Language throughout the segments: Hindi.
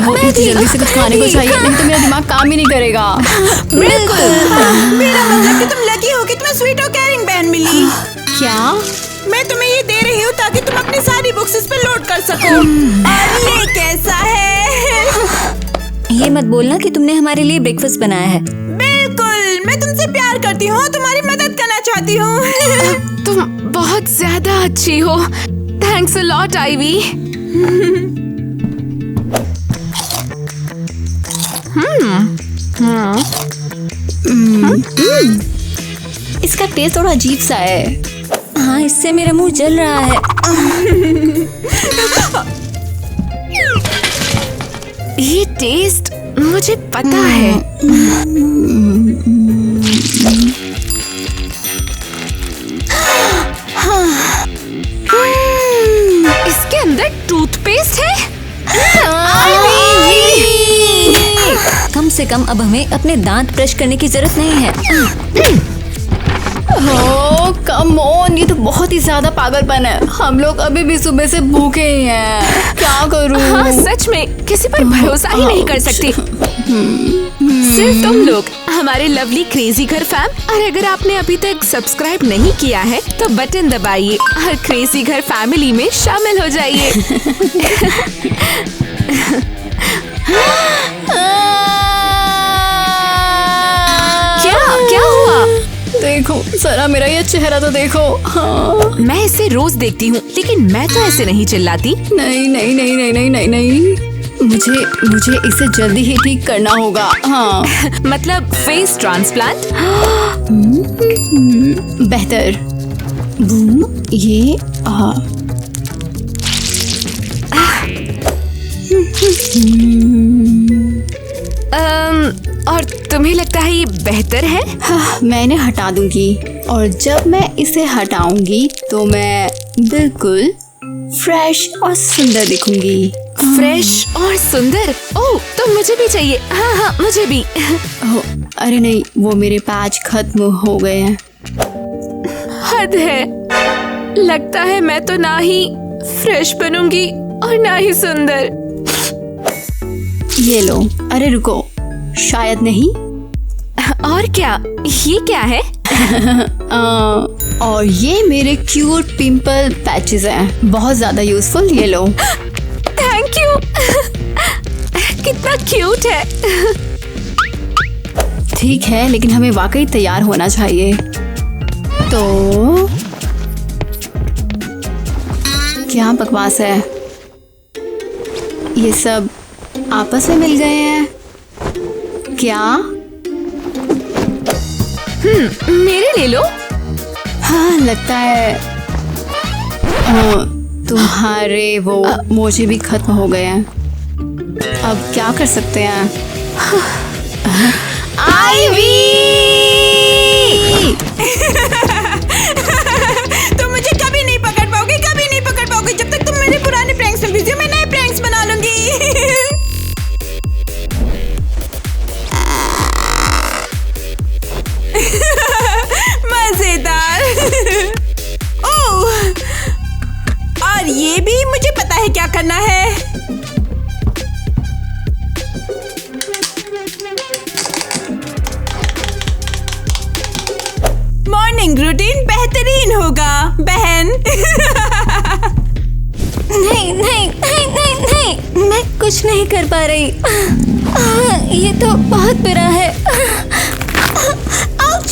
मुझे जल्दी से कुछ खाने को चाहिए, नहीं तो मेरा दिमाग काम ही नहीं करेगा। बिल्कुल। मेरा मतलब कि तुम लकी हो कि तुम्हें स्वीट और केयरिंग बहन मिली। क्या? मैं तुम्हें ये दे रही हूँ ताकि तुम अपनी सारी बुक्स इस पे लोड कर सको। और ये कैसा है? ये मत बोलना कि तुमने हमारे लिए ब्रेकफास्ट बनाया है। बिल्कुल, मैं तुमसे प्यार करती हूँ, तुम्हारी मदद करना चाहती हूँ। तुम बहुत ज्यादा अच्छी हो। Thanks a lot ivy. इसका टेस्ट थोड़ा अजीब सा है। हाँ, इससे मेरा मुंह जल रहा है। ये टेस्ट मुझे पता है। इसके अंदर टूथपेस्ट है। कम से कम अब हमें अपने दांत ब्रश करने की जरूरत नहीं है। ओह कम ऑन, ये तो बहुत ही ज्यादा पागलपन है। हम लोग अभी भी सुबह से भूखे ही हैं। क्या करूं? हाँ सच में किसी पर भरोसा ही नहीं कर सकती। सिर्फ तुम लोग, हमारे लवली क्रेजी घर फैम। और अगर आपने अभी तक सब्सक्राइब नहीं किया है तो बटन दबाइए और क्रेजी घर फैमिली में शामिल हो जाइए। क्या हुआ? देखो जरा मेरा ये चेहरा तो देखो। हाँ। मैं इसे रोज देखती हूँ, लेकिन मैं तो ऐसे नहीं चिल्लाती। नहीं नहीं नहीं नहीं नहीं नहीं नहीं, मुझे इसे जल्दी ही ठीक करना होगा। हाँ। मतलब फेस ट्रांसप्लांट? बेहतर। ये और तुम्हें लगता है ये बेहतर है? हाँ, मैंने हटा दूंगी और जब मैं इसे हटाऊंगी तो मैं बिल्कुल फ्रेश और सुंदर दिखूंगी। फ्रेश और सुंदर? ओह, तो मुझे भी चाहिए। हाँ हाँ मुझे भी। अरे नहीं, वो मेरे पैच खत्म हो गए हैं। हद है। लगता है मैं तो ना ही फ्रेश बनूंगी और ना ही सुंदर। ये लो। अरे रुको, शायद नहीं। और क्या? ये क्या है? और ये मेरे क्यूट पिंपल पैचेस हैं, बहुत ज्यादा यूजफुल। ये लो। Thank you. कितना क्यूट है। ठीक है, लेकिन हमें वाकई तैयार होना चाहिए। तो क्या बकवास है, ये सब आपस में मिल गए हैं क्या? मेरे ले लो। हाँ लगता है तुम्हारे वो मोजे भी खत्म हो गए हैं। अब क्या कर सकते हैं? आईवी! तुम मुझे कभी नहीं पकड़ पाओगे, कभी नहीं पकड़ पाओगे। जब तक तुम मेरे पुराने प्रैंक्स में बिजी हो, मैं नए प्रैंक्स बना लूंगी। मजेदार। ओह, और ये भी मुझे पता है क्या करना है। मॉर्निंग रूटीन बेहतरीन होगा बहन। नहीं नहीं नहीं नहीं नहीं, मैं कुछ नहीं कर पा रही। ये तो बहुत बुरा है। आउच!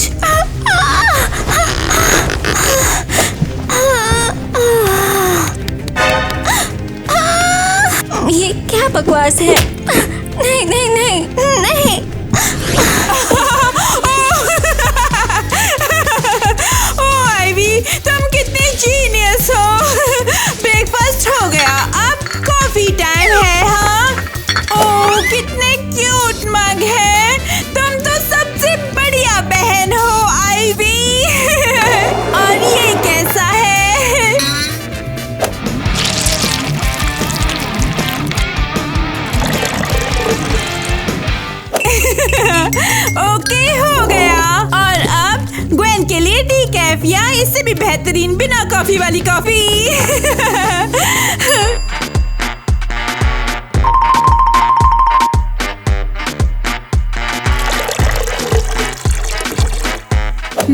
ये क्या बकवास है? नहीं नहीं नहीं नहीं। ओह आईवी, तुम कितने जीनियस हो। ब्रेकफास्ट हो गया, अब कॉफी टाइम है। हाँ, ओह कितने क्यूट मग है। तुम तो सबसे बढ़िया बहन हो आईवी। और ये कैसा है? ओके हो गया। और अब ग्वेन के लिए डीकैफ या इससे भी बेहतरीन बिना कॉफी वाली कॉफी।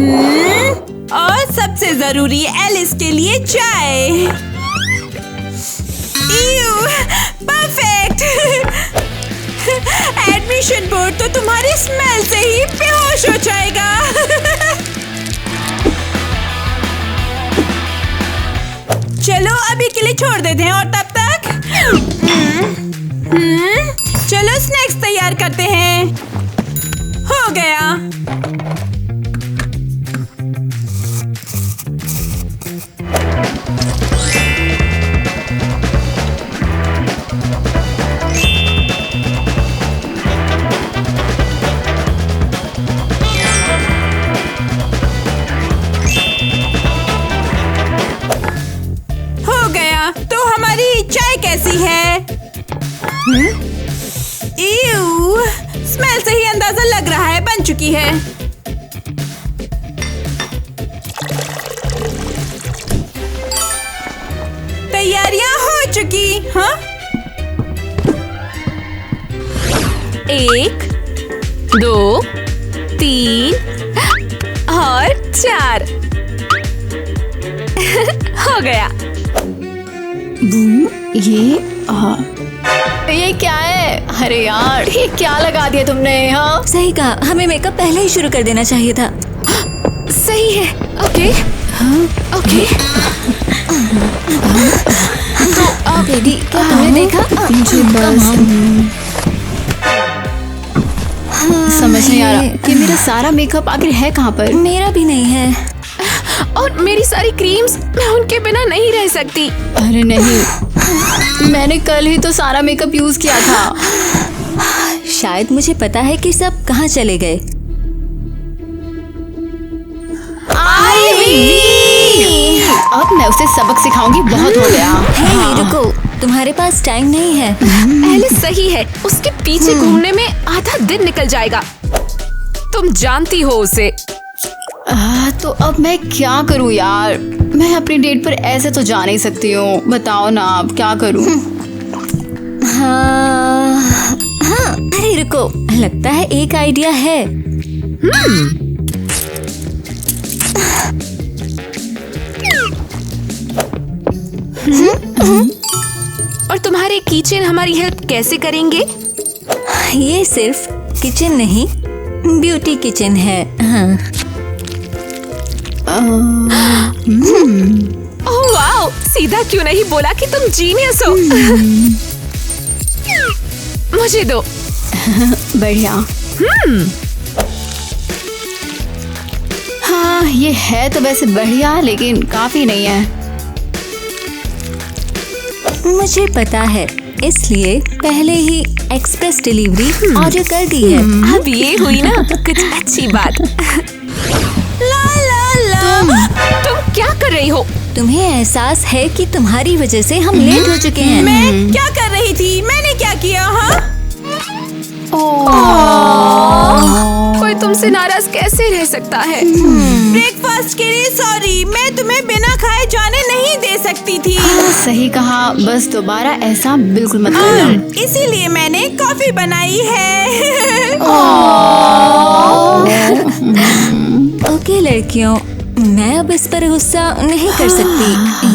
और सबसे जरूरी एलिस के लिए चाय। परफेक्ट। एडमिशन बोर्ड तो तुम्हारी स्मेल से ही बेहोश हो जाएगा। चलो अभी के लिए छोड़ देते हैं और तब तक चलो स्नैक्स तैयार करते हैं। हो गया। तो हमारी चाय कैसी है? स्मेल से ही अंदाजा लग रहा है बन चुकी है। तैयारियां हो चुकी। हाँ 1 2 3 और 4 हो गया। ये क्या है? अरे यार ये क्या लगा दिया तुमने? हाँ सही कहा, हमें मेकअप पहले ही शुरू कर देना चाहिए था। सही है। Okay okay. तो बेबी क्या तुमने देखा? मुझे बस समझ नहीं आ रहा कि मेरा सारा मेकअप आखिर है कहाँ पर? मेरा भी नहीं है। और मेरी सारी क्रीम्स, मैं उनके बिना नहीं रह सकती। अरे नहीं, मैंने कल ही तो सारा मेकअप यूज किया था। शायद मुझे पता है कि सब कहाँ चले गए। अब मैं उसे सबक सिखाऊंगी, बहुत हो गया। हे रुको, तुम्हारे पास टाइम नहीं है। एलिस सही है, उसके पीछे घूमने में आधा दिन निकल जाएगा। तुम जानती हो उसे। तो अब मैं क्या करूं यार? मैं अपनी डेट पर ऐसे तो जा नहीं सकती हूँ। बताओ ना अब क्या करूं? हाँ, अरे रुको, लगता है एक आइडिया है। और तुम्हारे किचन हमारी हेल्प कैसे करेंगे? ये सिर्फ किचन नहीं, ब्यूटी किचन है। हाँ। ओह वाओ, सीधा क्यों नहीं बोला कि तुम जीनियस हो? मुझे दो। बढ़िया। हाँ ये है तो वैसे बढ़िया, लेकिन काफी नहीं है। मुझे पता है, इसलिए पहले ही एक्सप्रेस डिलीवरी ऑर्डर कर दी है। अब ये हुई ना कुछ अच्छी बात। तुम क्या कर रही हो? तुम्हें एहसास है कि तुम्हारी वजह से हम लेट हो चुके हैं। मैं क्या कर रही थी? मैंने क्या किया? हाँ कोई तुमसे नाराज कैसे रह सकता है? ब्रेकफास्ट के लिए सॉरी, मैं तुम्हें बिना खाए जाने नहीं दे सकती थी। सही कहा, बस दोबारा ऐसा बिल्कुल मत करना। इसीलिए मैंने कॉफी बनाई है। ओके लड़कियों, मैं अब इस पर गुस्सा नहीं कर सकती।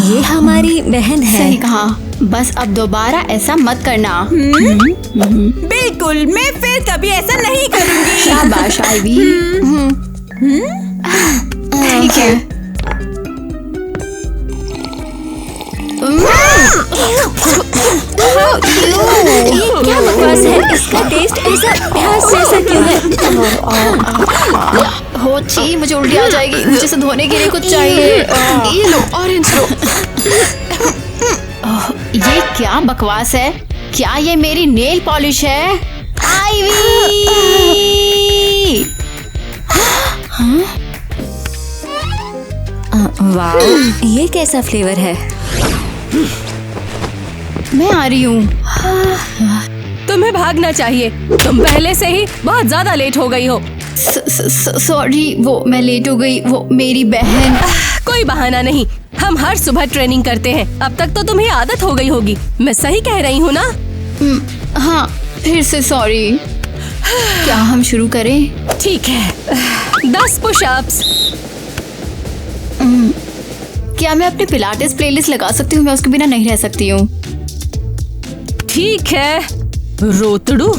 ये हमारी बहन है। सही कहा, बस अब दोबारा ऐसा मत करना। बिल्कुल, मैं फिर कभी ऐसा नहीं करूँगी। शाबाश आइवी। ठीक है। ये क्या बकवास है? इसका टेस्ट ऐसा प्याज जैसा क्यों है? हो छी, मुझे उल्टी आ जाएगी। मुझे इसे धोने के लिए कुछ चाहिए। ये लो, ऑरेंज लो। ये क्या बकवास है? क्या ये मेरी नेल पॉलिश है? आइवी! वाह, ये कैसा फ्लेवर है? मैं आ रही हूँ। तुम्हें भागना चाहिए, तुम पहले से ही बहुत ज्यादा लेट हो गई हो। सॉरी, वो मैं लेट हो गई। वो मेरी बहन। कोई बहाना नहीं, हम हर सुबह ट्रेनिंग करते हैं। अब तक तो तुम्हें आदत हो गई होगी। मैं सही कह रही हूँ ना? हाँ, फिर से सॉरी। क्या हम शुरू करें? ठीक है। 10 पुशअप्स। क्या मैं अपने पिलाटेस प्लेलिस्ट लगा सकती हूँ? मैं उसके बिना नहीं रह सकती हूँ। ठीक है रोतड़ू।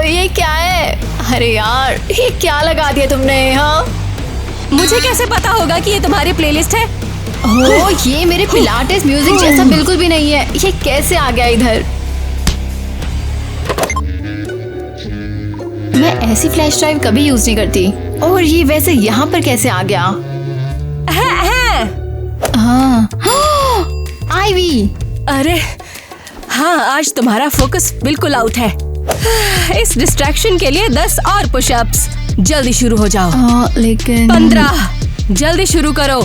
ये क्या है? अरे यार, ये क्या लगा दिया तुमने? हाँ, मुझे कैसे पता होगा कि ये तुम्हारी प्लेलिस्ट है? ओ, ये मेरे पिलाटेस म्यूजिक जैसा बिल्कुल भी नहीं है। ये कैसे आ गया इधर? मैं ऐसी फ्लैश ड्राइव कभी यूज नहीं करती। और ये वैसे यहाँ पर कैसे आ गया? हाँ, आईवी। अरे हाँ, आज तुम्हारा फोकस बिल्कुल आउट है। इस डिस्ट्रैक्शन के लिए 10 और पुशअप्स। जल्दी शुरू हो जाओ। लेकिन 15। जल्दी शुरू करो।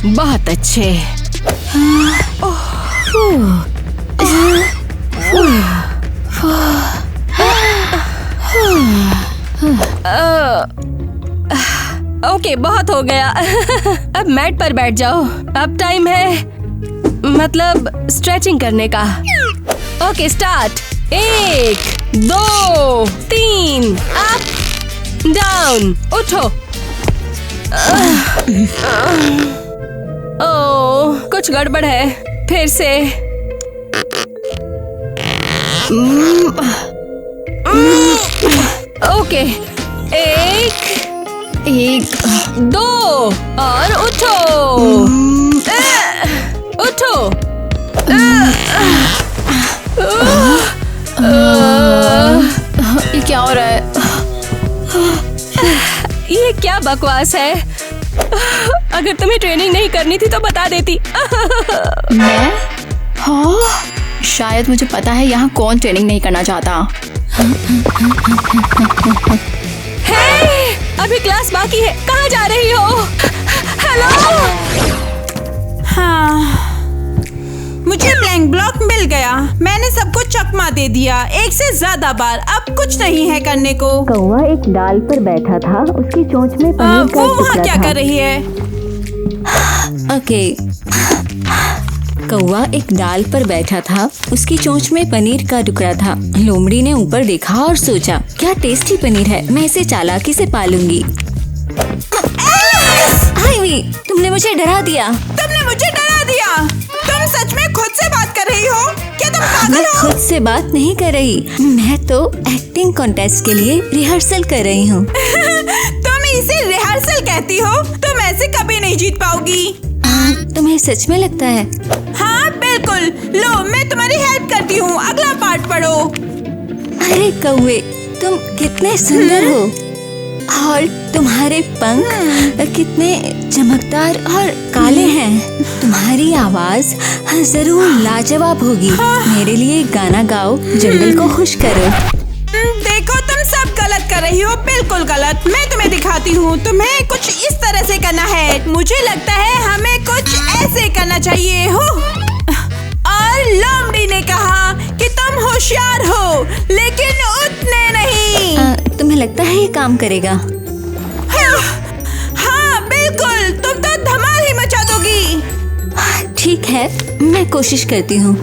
बहुत अच्छे। ओके, बहुत हो गया। अब मैट पर बैठ जाओ। अब टाइम है मतलब स्ट्रेचिंग करने का। Okay, start. 1 2 3। Up down. उठो। ओह, कुछ गड़बड़ है। फिर से। ओके, 1 2 और उठो। उठो। ये क्या हो रहा है? ये क्या बकवास है? अगर तुम्हें ट्रेनिंग नहीं करनी थी तो बता देती। मैं? हाँ, शायद मुझे पता है यहाँ कौन ट्रेनिंग नहीं करना चाहता। हे, अभी क्लास बाकी है। कहाँ जा रही हो? हेलो। हाँ, मुझे ब्लैंक ब्लॉक मिल गया। मैंने सबको चकमा दे दिया, एक से ज्यादा बार। अब कुछ नहीं है करने को। कौवा एक डाल पर बैठा था, उसकी चोंच में पनीर का वो टुकड़ा वहाँ क्या था। कर रही है? ओके, कौवा एक डाल पर बैठा था, उसकी चोंच में पनीर का टुकड़ा था। लोमड़ी ने ऊपर देखा और सोचा, क्या टेस्टी पनीर है, मैं इसे चालाकी से पालूंगी। आईवी, तुमने मुझे डरा दिया। तुमने मुझे डरा दिया। तुम सच में खुद से बात कर रही हो? क्या तुम पागल मैं हो? खुद से बात नहीं कर रही, मैं तो एक्टिंग कॉन्टेस्ट के लिए रिहर्सल कर रही हूँ। तुम इसे रिहर्सल कहती हो? तुम ऐसे कभी नहीं जीत पाओगी। तुम्हें सच में लगता है? हाँ बिल्कुल। लो, मैं तुम्हारी हेल्प करती हूँ। अगला पार्ट पढ़ो। अरे कौवे, तुम कितने सुंदर हो और तुम्हारे पंख कितने चमकदार और काले हैं। तुम्हारी आवाज जरूर लाजवाब होगी। मेरे लिए गाना गाओ, जंगल को खुश करो। देखो, तुम सब गलत कर रही हो, बिल्कुल गलत। मैं तुम्हें दिखाती हूँ। तुम्हें कुछ इस तरह से करना है। मुझे लगता है हमें कुछ ऐसे करना चाहिए हो। और लोमड़ी ने कहा कि तुम होशियार हो, लेकिन उतने नहीं। तुम्हें लगता है ये काम करेगा? हाँ बिल्कुल, तुम तो धमाल ही मचा दोगी। ठीक है, मैं कोशिश करती हूँ।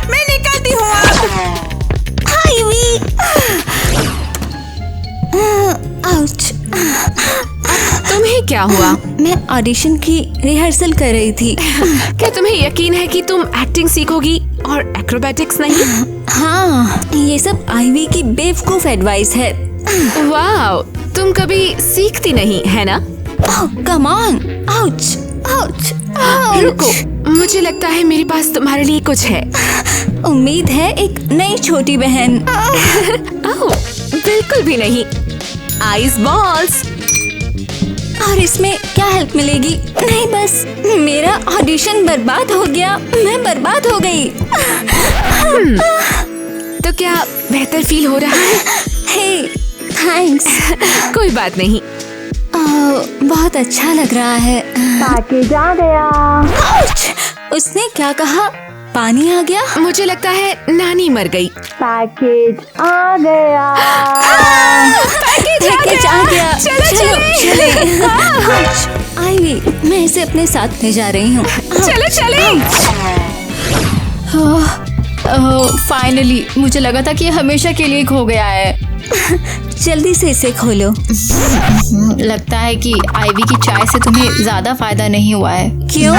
मैं निकलती हूँ अब। आईवी, आउच। तुम्हें क्या हुआ? मैं ऑडिशन की रिहर्सल कर रही थी। क्या तुम्हें यकीन है कि तुम एक्टिंग सीखोगी और एक्रोबैटिक्स नहीं? हाँ, ये सब आईवी की बेवकूफ एडवाइस है। वाओ, तुम कभी सीखती नहीं है ना? Come on. आउच, आउच, रुको, मुझे लगता है मेरे पास तुम्हारे लिए कुछ है। उम्मीद है एक नई छोटी बहन। ओह, बिल्कुल भी नहीं। Ice balls. और इसमें क्या हेल्प मिलेगी? नहीं, बस मेरा ऑडिशन बर्बाद हो गया। मैं बर्बाद हो गई। तो क्या बेहतर फील हो रहा है? हे, थैंक्स। कोई बात नहीं। बहुत अच्छा लग रहा है। पैकेज आ गया। उसने क्या कहा? पानी आ गया? मुझे लगता है नानी मर गई। पैकेज आ गया। पैकेज आ गया। चलो, चले। आईवी, मैं इसे अपने साथ ले जा रही हूँ। चलो चले। फाइनली मुझे लगा था कि ये हमेशा के लिए खो गया है। जल्दी से इसे खोलो। लगता है कि आईवी की चाय से तुम्हें ज्यादा फायदा नहीं हुआ है। क्यों?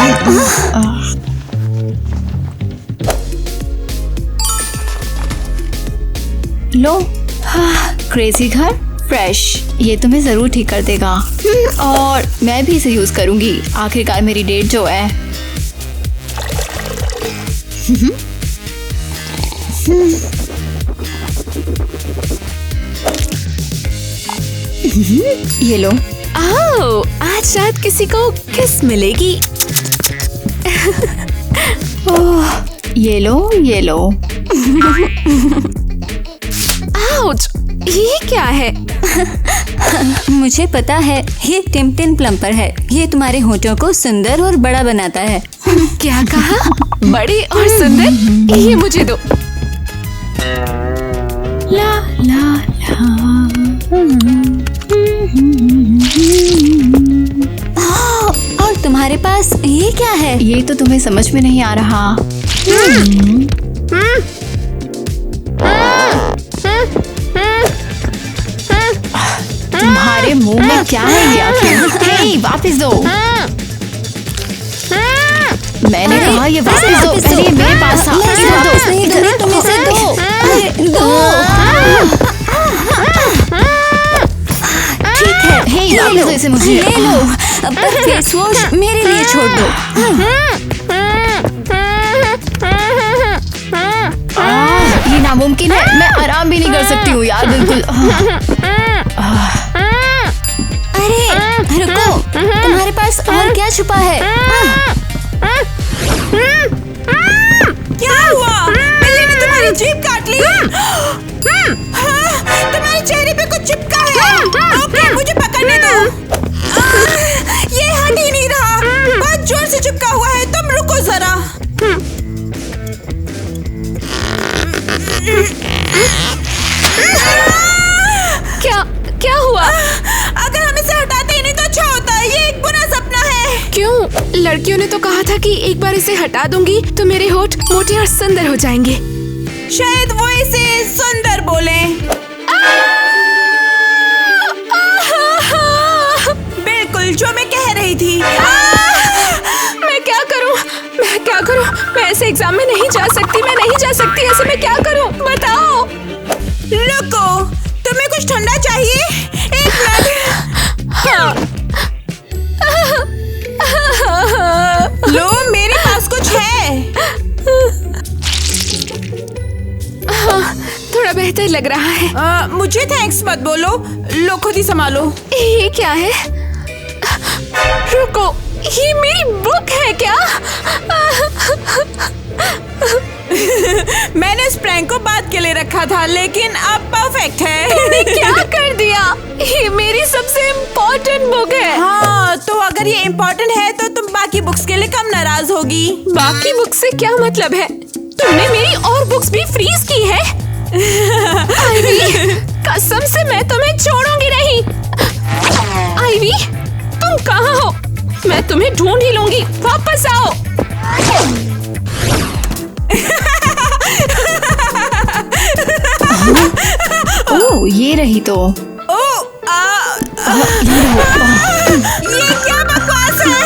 लो, क्रेजी घर फ्रेश, ये तुम्हें जरूर ठीक कर देगा। और मैं भी इसे यूज करूंगी। आखिरकार मेरी डेट जो है। ये लो। आओ, आज शायद किसी को किस मिलेगी। ये लो, ये लो। आउच, ये क्या है? मुझे पता है, ये टिमटिन प्लम्पर है। ये तुम्हारे होठों को सुंदर और बड़ा बनाता है। क्या कहा? बड़ी और सुंदर? ये मुझे दो। ला ला ला। और तुम्हारे पास ये क्या है? ये तो तुम्हें समझ में नहीं आ रहा। तुम्हारे मुंह में क्या है ये आखिर? हे, वापस दो। मैंने कहा ये वापस दो। पहले ये मेरे पास था। मैं इधर वापस दो, नहीं इधर दूंगी, तुम इसे दो। अरे, दो। ठीक है, हे, ले वापस लो, दो इसे मुझे। ले लो। अब फेस वॉश मेरे लिए छोड़ दो। ये नामुमकिन है। मैं आराम भी नहीं कर सकती हूँ यार, बिल्कुल। अरे रुको, तुम्हारे पास और क्या छुपा है? क्या हुआ? बिल्ली ने तुम्हारी जीभ काट ली? तुम्हारे चेहरे पे कुछ चिपका है। ओके, मुझे पकड़ने दो। ये हट ही नहीं रहा। बहुत जोर से चिपका हुआ है। तुम रुको जरा। क्या हुआ? अगर हम इसे हटाते ही नहीं तो अच्छा होता है। ये एक बुरा सपना है। क्यों? लड़कियों ने तो कहा था कि एक बार इसे हटा दूंगी तो मेरे होठ मोटे और सुंदर हो जाएंगे। शायद वो इसे सुंदर बोले। बिल्कुल जो मैं कह रही थी। मैं क्या करूं? मैं क्या करूं? मैं ऐसे एग्जाम में नहीं जा सकती। मैं नहीं जा सकती। ऐसे मैं क्या करूं? बताओ। रुको, तुम्हें कुछ ठंडा चाहिए? एक मिनट। लो, मेरे पास कुछ है। थोड़ा बेहतर लग रहा है। मुझे थैंक्स मत बोलो। लो, खुद ही संभालो। ये क्या है? रुको, ये मेरी बुक है क्या? मैंने इस प्रैंक को बाद के लिए रखा था, लेकिन अब परफेक्ट है। तुमने क्या कर दिया? ये मेरी सबसे इम्पोर्टेंट बुक है। हाँ, तो अगर ये इम्पोर्टेंट है तो तुम बाकी बुक्स के लिए कम नाराज होगी। बाकी बुक से क्या मतलब है? तुमने मेरी और बुक्स भी फ्रीज की है? आईवी, कसम से मैं तुम्हें छोड़ूंगी नहीं। आईवी, तुम कहाँ हो? मैं तुम्हें ढूंढ ही लूंगी। वापस आओ। ओह, ये रही तो। ये क्या बकवास है?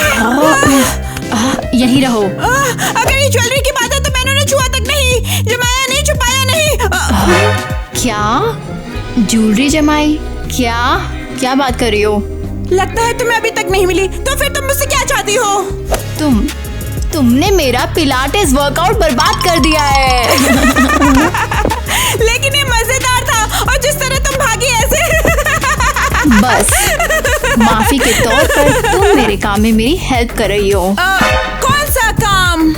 यहीं रहो। अगर ये ज्वेलरी की बात है तो मैंने उन्हें छुआ तक नहीं, जमाया नहीं, छुपाया नहीं। क्या ज्वेलरी जमाई? क्या बात कर रही हो? लगता है तुम्हें अभी तक नहीं मिली। तो फिर तुम मुझसे क्या चाहती हो? तुमने मेरा पिलाटेस वर्कआउट बर्बाद कर दिया है। लेकिन ये मजेदार था। और जिस तरह तुम भागी ऐसे। बस माफी के तौर पर तुम मेरे काम में मेरी हेल्प कर रही हो। कौन सा काम?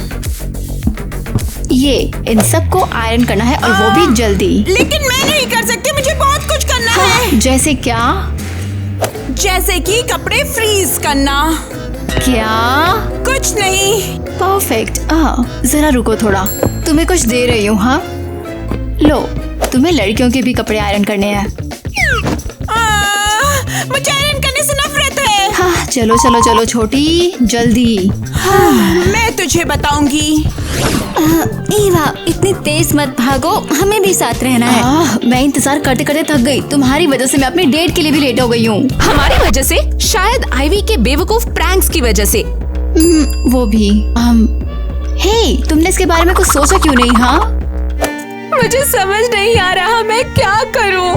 ये इन सबको आयरन करना है और वो भी जल्दी। लेकिन मैं नहीं कर सकती। मुझे बहुत कुछ करना है। जैसे क्या? जैसे कि कपड़े फ्रीज करना। क्या? कुछ नहीं। परफेक्ट। जरा रुको थोड़ा, तुम्हें कुछ दे रही हूँ। हाँ लो, तुम्हें लड़कियों के भी कपड़े आयरन करने हैं। मुझे आयरन करने से नफरत है। हाँ, चलो चलो चलो छोटी, जल्दी। मैं तुझे बताऊंगी। ईवा, इतनी तेज मत भागो, हमें भी साथ रहना है। मैं इंतजार करते करते थक गई। तुम्हारी वजह से मैं अपनी डेट के लिए भी लेट हो गई हूँ। हमारी वजह से? शायद आईवी के बेवकूफ प्रैंक्स की वजह से। वो भी। हे, तुमने इसके बारे में कुछ सोचा क्यों नहीं? हाँ, मुझे समझ नहीं आ रहा मैं क्या करूं।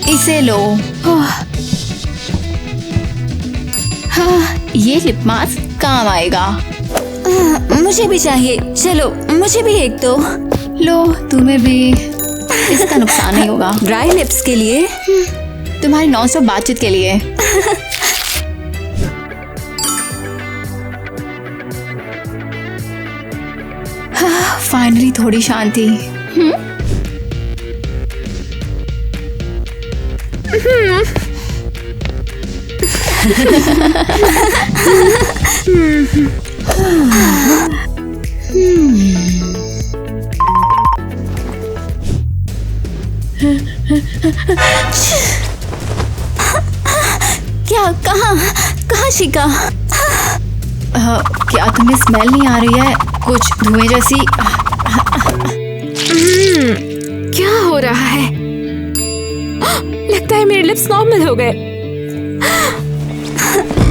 इसे लो। ये लिप मास्क काम आएगा। मुझे भी चाहिए। चलो, मुझे भी एक दो। लो, तुम्हें भी। इसका नुकसान नहीं होगा। ड्राई लिप्स के लिए? तुम्हारी नॉनस्टॉप बातचीत के लिए। फाइनली थोड़ी शांति। क्या? कहाँ शिका? क्या तुम्हें स्मेल नहीं आ रही है? कुछ धुएं जैसी। क्या हो रहा है? लगता है मेरे लिप्स नॉर्मल हो गए।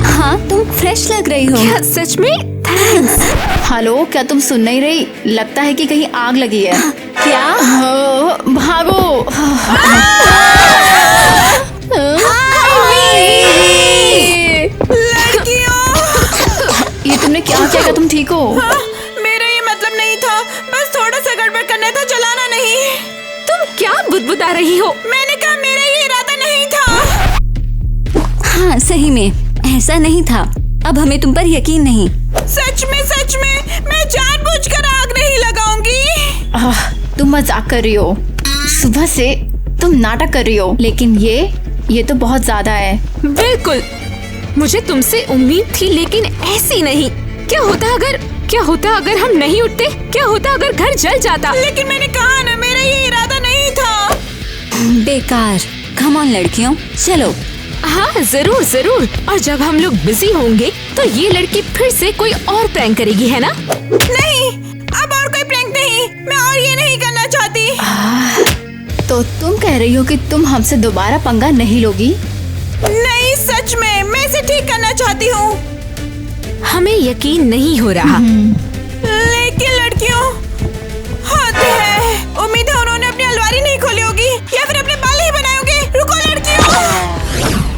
हाँ, तुम फ्रेश लग रही हो। क्या सच में? थैंक्स। हेलो, क्या तुम सुन नहीं रही? लगता है कि कहीं आग लगी है। क्या? भागो। ये तुमने क्या किया? क्या तुम ठीक हो? मेरा ये मतलब नहीं था, बस थोड़ा सा गड़बड़ करना था, चलाना नहीं। तुम क्या बुदबुदा रही हो? मैंने कहा मेरा ये इरादा नहीं था। हाँ, सही में ऐसा नहीं था। अब हमें तुम पर यकीन नहीं। सच में मैं जानबूझकर आग नहीं लगाऊंगी। तुम मजाक कर रही हो। सुबह से तुम नाटक कर रही हो, लेकिन ये तो बहुत ज्यादा है। बिल्कुल, मुझे तुमसे उम्मीद थी, लेकिन ऐसी नहीं। क्या होता अगर हम नहीं उठते? क्या होता अगर घर जल जाता? लेकिन मैंने कहा ना, मेरा ये इरादा नहीं था। बेकार। कम ऑन लड़कियों, चलो। हाँ, जरूर जरूर। और जब हम लोग बिजी होंगे तो ये लड़की फिर से कोई और प्रैंक करेगी, है ना? नहीं, अब और कोई प्रैंक नहीं। मैं और ये नहीं करना चाहती। तो तुम कह रही हो कि तुम हमसे दोबारा पंगा नहीं लोगी? नहीं, सच में मैं इसे ठीक करना चाहती हूँ। हमें यकीन नहीं हो रहा। लेकिन लड़कियों, हद है। उम्मीद है उन्होंने अपनी अलमारी नहीं खोली होगी या फिर अपने बाल नहीं बनाए होंगे। रुको लड़कियों।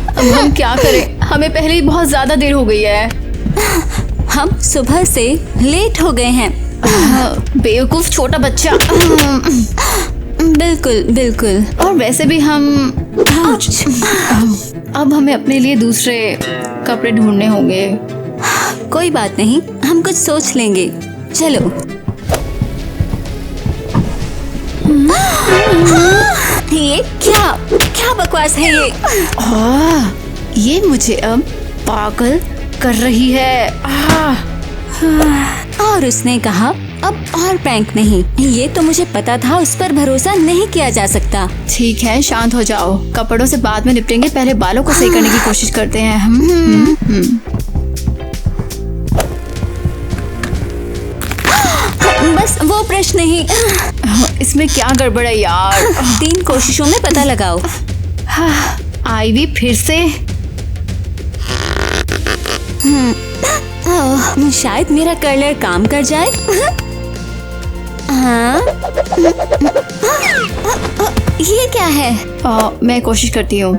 अब हम क्या करें? हमें पहले ही बहुत ज्यादा देर हो गई है। हम सुबह से लेट हो गए हैं। बेवकूफ छोटा बच्चा। बिल्कुल। और वैसे भी हम अब हमें अपने लिए दूसरे कपड़े ढूंढने होंगे। कोई बात नहीं, हम कुछ सोच लेंगे। चलो। ये क्या बकवास है ये? ये मुझे अब पागल कर रही है। और उसने कहा अब और प्रैंक नहीं। ये तो मुझे पता था, उस पर भरोसा नहीं किया जा सकता। ठीक है, शांत हो जाओ। कपड़ों से बाद में निपटेंगे, पहले बालों को सही करने की कोशिश करते हैं। बस वो प्रश्न ही। इसमें क्या गड़बड़ है यार? 3 कोशिशों में पता लगाओ। आईवी फिर से। शायद मेरा कर्लर काम कर जाए। हाँ? ये क्या है? मैं कोशिश करती हूँ।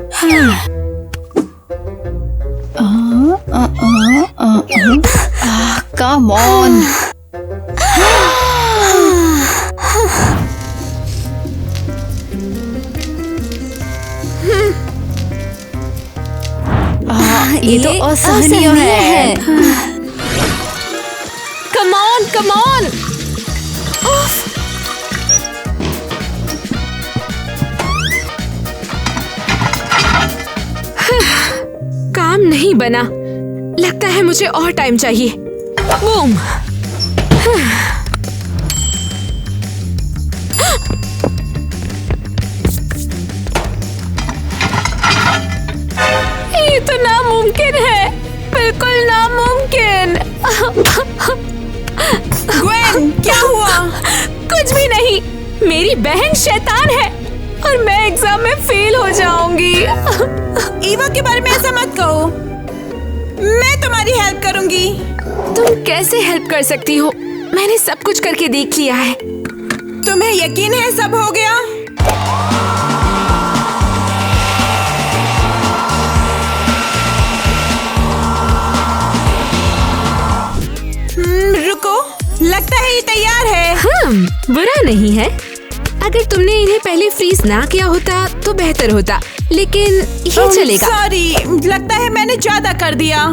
Come on. ये तो असहनीय है। Come on. काम नहीं बना। लगता है मुझे और टाइम चाहिए। बूम। नामुमकिन है, बिल्कुल नामुमकिन। ग्वेन, क्या हुआ? कुछ भी नहीं, मेरी बहन शैतान है और मैं एग्जाम में फेल हो जाऊंगी। ईवा के बारे में ऐसा मत कहो, मैं तुम्हारी हेल्प करूंगी। तुम कैसे हेल्प कर सकती हो? मैंने सब कुछ करके देख लिया है। तुम्हें यकीन है सब हो गया? रुको, लगता है ये तैयार है। बुरा नहीं है। अगर तुमने इन्हें पहले फ्रीज ना किया होता तो बेहतर होता, लेकिन ये चलेगा। सॉरी, लगता है मैंने ज्यादा कर दिया।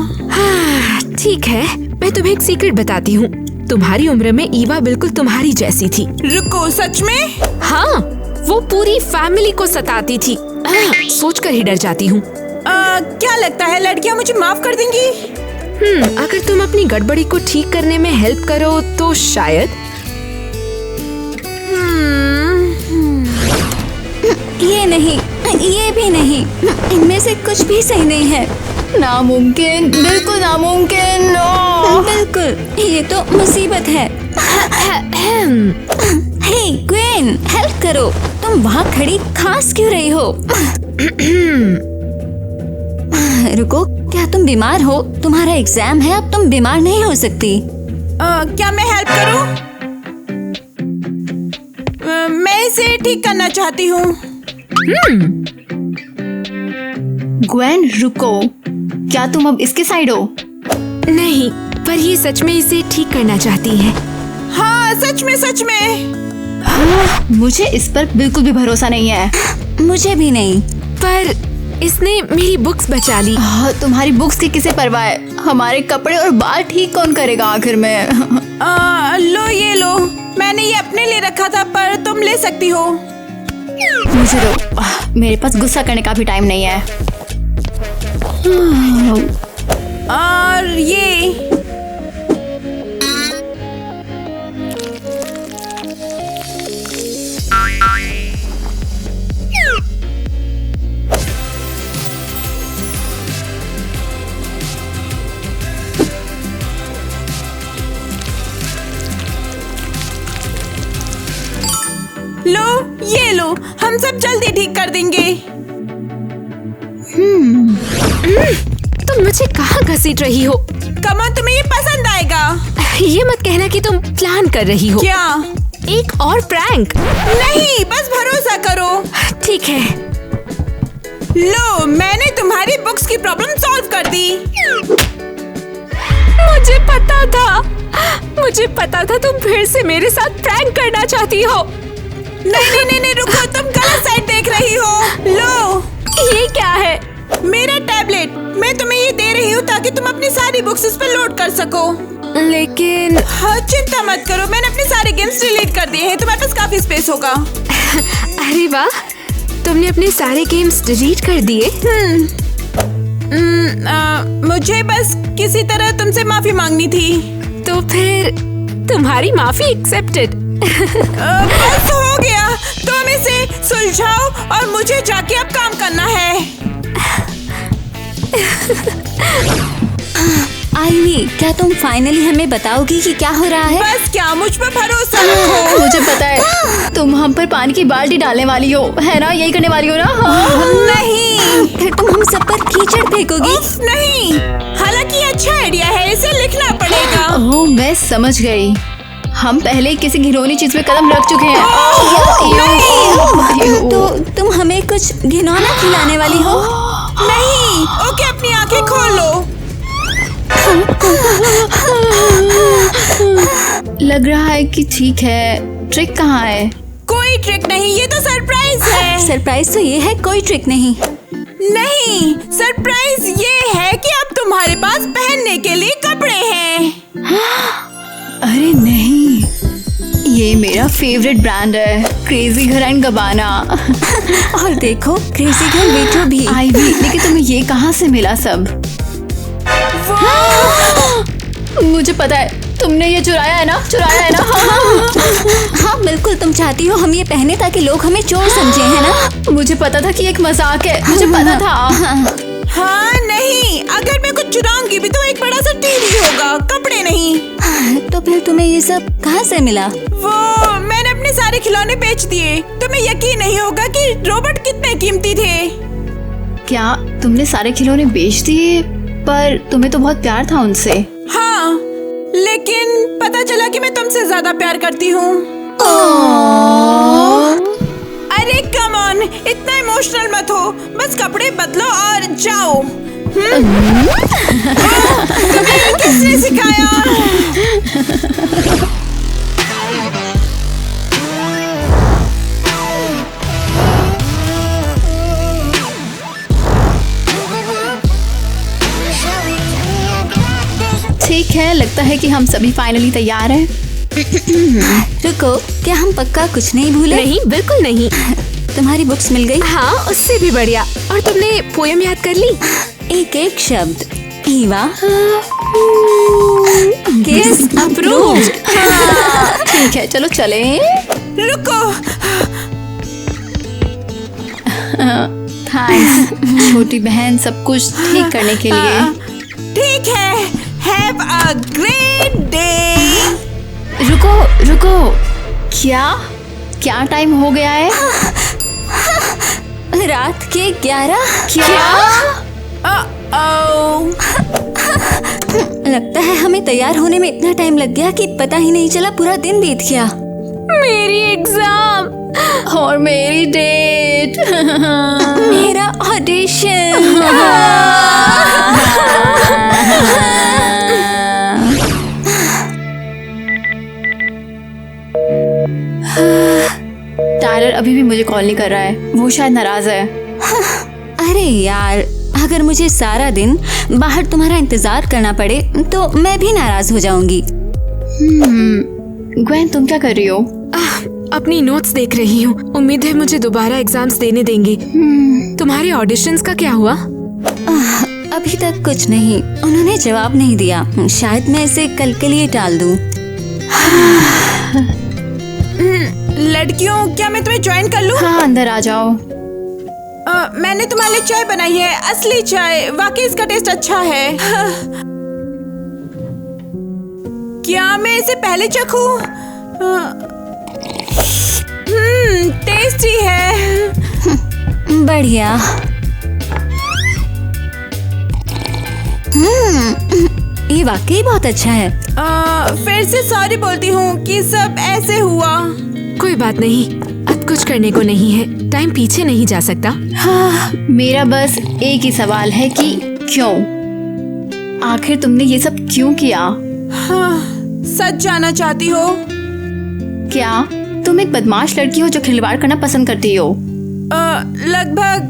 ठीक है, मैं तुम्हें एक सीक्रेट बताती हूँ। तुम्हारी उम्र में ईवा बिल्कुल तुम्हारी जैसी थी। रुको, सच में? हाँ, वो पूरी फैमिली को सताती थी। सोचकर ही डर जाती हूँ। क्या लगता है लड़कियाँ मुझे माफ कर देंगी? अगर तुम अपनी गड़बड़ी को ठीक करने में हेल्प करो तो शायद। ये नहीं, ये भी नहीं, इनमें से कुछ भी सही नहीं है। नामुमकिन, बिल्कुल नामुमकिन। बिल्कुल, ये तो मुसीबत है। हे ग्वेन, हेल्प करो। तुम वहाँ खड़ी खांस क्यों रही हो? रुको, क्या तुम बीमार हो? तुम्हारा एग्जाम है, अब तुम बीमार नहीं हो सकती। क्या मैं हेल्प करूं? मैं इसे ठीक करना चाहती हूँ। ग्वेन, रुको, क्या तुम अब इसके साइड हो? नहीं, पर ये सच में इसे ठीक करना चाहती है। हाँ, सच में, सच में। मुझे इस पर बिल्कुल भी भरोसा नहीं है। मुझे भी नहीं। पर इसने मेरी बुक्स बचा ली। तुम्हारी बुक्स की किसे परवाह है? हमारे कपड़े और बाल ठीक कौन करेगा आखिर में? लो, ये लो। मैंने ये अपने लिए रखा था, पर तुम ले सकती हो। मुझे दो, मेरे पास गुस्सा करने का भी टाइम नहीं है। और ये लो, ये लो, हम सब जल्दी ठीक कर देंगे। तुम मुझे कहाँ घसीट रही हो? कमोन, तुम्हें ये पसंद आएगा। ये मत कहना कि तुम प्लान कर रही हो। क्या? एक और प्रैंक? नहीं, बस भरोसा करो। ठीक है। लो, मैंने तुम्हारी बुक्स की प्रॉब्लम सॉल्व कर दी। मुझे पता था तुम फिर से मेरे साथ प्रैंक करना चाहती हो। नहीं, रुको, तुम गलत साइड देख रही हो। लो, ये क्या है? मेरा टैबलेट। मैं तुम्हें ये दे रही हूँ ताकि तुम अपनी सारी बुक्स इस पर लोड कर सको। लेकिन हाँ, चिंता मत करो, मैंने अपने सारे गेम्स डिलीट कर दिए हैं। तुम्हारे पास काफी स्पेस होगा। अरे वाह, तुमने अपने सारे गेम्स डिलीट कर दिए? मुझे बस किसी तरह तुमसे माफी मांगनी थी। तो फिर तुम्हारी माफी एक्सेप्टेड। बस हो गया, तुम इसे सुलझाओ और मुझे जाके अब काम करना है। आईवी, क्या तुम फाइनली हमें बताओगी कि क्या हो रहा है? बस क्या, मुझ पर भरोसा रखो। मुझे पता है, तुम हम पर पानी की बाल्टी डालने वाली हो, है ना? यही करने वाली हो ना? नहीं, फिर तुम हम सब पर कीचड़ फेंकोगी? नहीं, हालांकि अच्छा आइडिया है, इसे लिखना पड़ेगा। ओह, मैं समझ गई। हम पहले किसी घिनौनी चीज में कदम रख चुके हैं। तो तुम हमें कुछ घिनौना खिलाने वाली हो? नहीं, ओके, अपनी आंखें खोलो। लग रहा है कि ठीक है। ट्रिक कहाँ है? कोई ट्रिक नहीं, ये तो सरप्राइज है। सरप्राइज तो ये है, कोई ट्रिक नहीं। नहीं, सरप्राइज ये है कि अब तुम्हारे पास पहनने के लिए कपड़े हैं। अरे नहीं, ये मेरा फेवरेट ब्रांड है, क्रेजी घर एंड गबाना। और देखो, क्रेजी घर वेटो भी। आईवी, लेकिन तुम्हें ये कहाँ से मिला सब? मुझे पता है, तुमने ये चुराया है ना? हाँ बिल्कुल, तुम चाहती हो हम ये पहने ताकि लोग हमें चोर समझे, है ना? मुझे पता था कि एक मजाक है, मुझे पता था। हाँ नहीं, अगर मैं कुछ चुराऊंगी भी तो एक बड़ा सा टीवी होगा, कपड़े नहीं। तो फिर तुम्हें ये सब कहाँ से मिला? वो मैंने अपने सारे खिलौने बेच दिए। तुम्हें यकीन नहीं होगा कि रोबोट कितने कीमती थे। क्या तुमने सारे खिलौने बेच दिए? पर तुम्हें तो बहुत प्यार था उनसे। हाँ, लेकिन पता चला कि मैं तुमसे ज्यादा प्यार करती हूँ। अरे कम ऑन, इतना इमोशनल मत हो। बस कपड़े बदलो और जाओ। तुम्हें किसने सिखाया? ठीक है, लगता है कि हम सभी फाइनली तैयार हैं। रुको, क्या हम पक्का कुछ नहीं भूले? नहीं, बिल्कुल नहीं। तुम्हारी बुक्स मिल गई? हाँ, उससे भी बढ़िया। और तुमने पोयम याद कर ली? एक एक शब्द। ईवा किस अप्रूव्ड। ठीक है, चलो चले। रुको, थैंक्स छोटी बहन, सब कुछ ठीक करने के लिए। ठीक है। Have a great day. रुको रुको, क्या टाइम हो गया है? रात के 11। क्या? लगता है हमें तैयार होने में इतना टाइम लग गया कि पता ही नहीं चला, पूरा दिन बीत गया। मेरी एग्जाम और मेरी डेट। मेरा ऑडिशन। टायलर अभी भी मुझे कॉल नहीं कर रहा है, वो शायद नाराज है। अरे यार, अगर मुझे सारा दिन बाहर तुम्हारा इंतजार करना पड़े तो मैं भी नाराज हो जाऊंगी। ग्वेन, तुम क्या कर रही हो? अपनी नोट्स देख रही हूँ। उम्मीद है मुझे दोबारा एग्जाम्स देने देंगे। तुम्हारे ऑडिशंस का क्या हुआ? अभी तक कुछ नहीं, उन्होंने जवाब नहीं दिया। शायद मैं इसे कल के लिए टाल दूं। लड़कियों, क्या मैं तुम्हें ज्वाइन कर लूं? हाँ, अंदर आ जाओ। मैंने तुम्हारे लिए चाय बनाई है, असली चाय। वाकई इसका टेस्ट अच्छा है। क्या मैं इसे पहले चखूं? टेस्टी है। बढ़िया। ये वाकई बहुत अच्छा है। फिर से सॉरी बोलती हूँ कि सब ऐसे हुआ। कोई बात नहीं, अब कुछ करने को नहीं है। टाइम पीछे नहीं जा सकता। हाँ, मेरा बस एक ही सवाल है कि क्यों? आखिर तुमने ये सब क्यों किया? हाँ, सच जानना चाहती हो? क्या तुम एक बदमाश लड़की हो जो खिलवाड़ करना पसंद करती हो? लगभग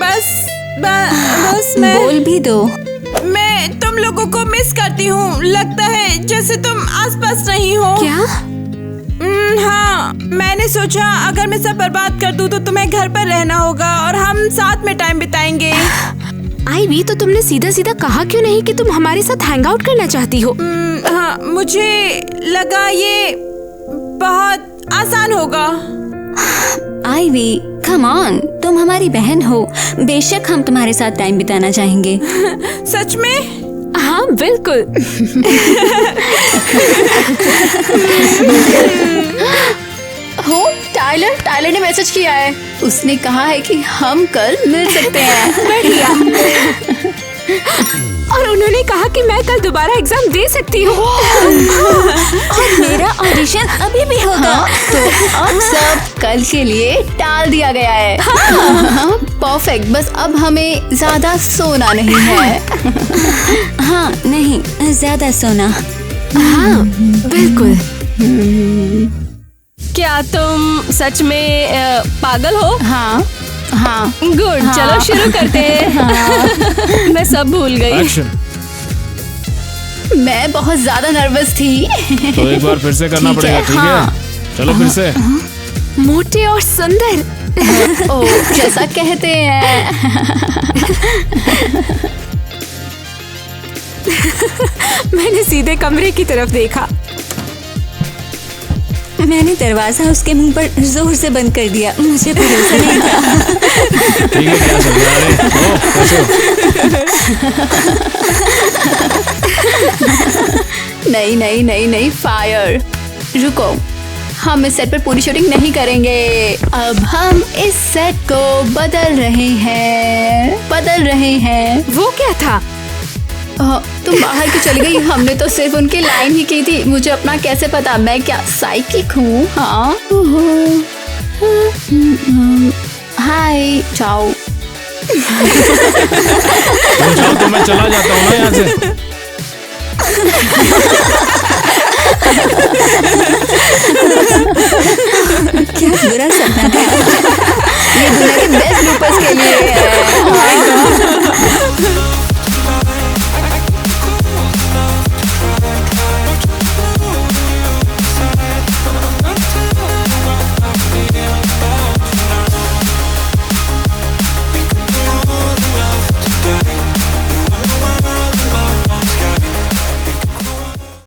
बस बोल भी दो। मैं तुम लोगों को मिस करती हूँ। लगता है जैसे तुम आसपास नहीं हो। क्या? हाँ, मैंने सोचा अगर मैं सब बर्बाद कर दूँ तो तुम्हें घर पर रहना होगा और हम साथ में टाइम बिताएंगे। आईवी, तो तुमने सीधा सीधा कहा क्यों नहीं कि तुम हमारे साथ हैंग आउट करना चाहती हो? हाँ, मुझे लगा ये बहुत आसान होगा। आईवी, कम ऑन, तुम हमारी बहन हो। बेशक हम तुम्हारे साथ टाइम बिताना चाहेंगे। सच में? हाँ, बिल्कुल। हो, टायलर ने मैसेज किया है। उसने कहा है कि हम कल मिल सकते हैं। बढ़िया। और उन्होंने कहा कि मैं कल दोबारा एग्जाम दे सकती हूँ। और मेरा ऑडिशन अभी भी होगा। तो अब सब कल के लिए टाल दिया गया है। परफेक्ट। बस अब हमें ज्यादा सोना नहीं है। हाँ, नहीं, ज्यादा सोना। हाँ, बिल्कुल। क्या तुम सच में पागल हो? हाँ हाँ। गुड, चलो शुरू करते हैं। मैं सब भूल गई। एक्शन। मैं बहुत ज्यादा नर्वस थी। तो एक बार फिर से करना ठीक पड़ेगा, है, ठीक हाँ। है? चलो फिर से। मोटे और सुंदर। ओ, जैसा कहते हैं। मैंने सीधे कमरे की तरफ देखा। मैंने दरवाजा उसके मुंह पर जोर से बंद कर दिया। मुझे भरोसा नहीं था। ठीक है, क्या चल रहा है? अरे, ओ, कैसे हो? नहीं नहीं नहीं नहीं, फायर। रुको, हम इस सेट पर पूरी शूटिंग नहीं करेंगे। अब हम इस सेट को बदल रहे हैं। वो क्या था? तुम बाहर क्यों चली गई? हमने तो सिर्फ उनकी लाइन ही की थी। मुझे अपना कैसे पता? मैं क्या साइकिक हूँ? हाँ। हाय, चाओ। तुम जाओ तो मैं चला जाता हूँ ना यहाँ से। क्या बुरा सपना था। ये दुनिया के बेस्ट ब्लूपर्स के लिए है।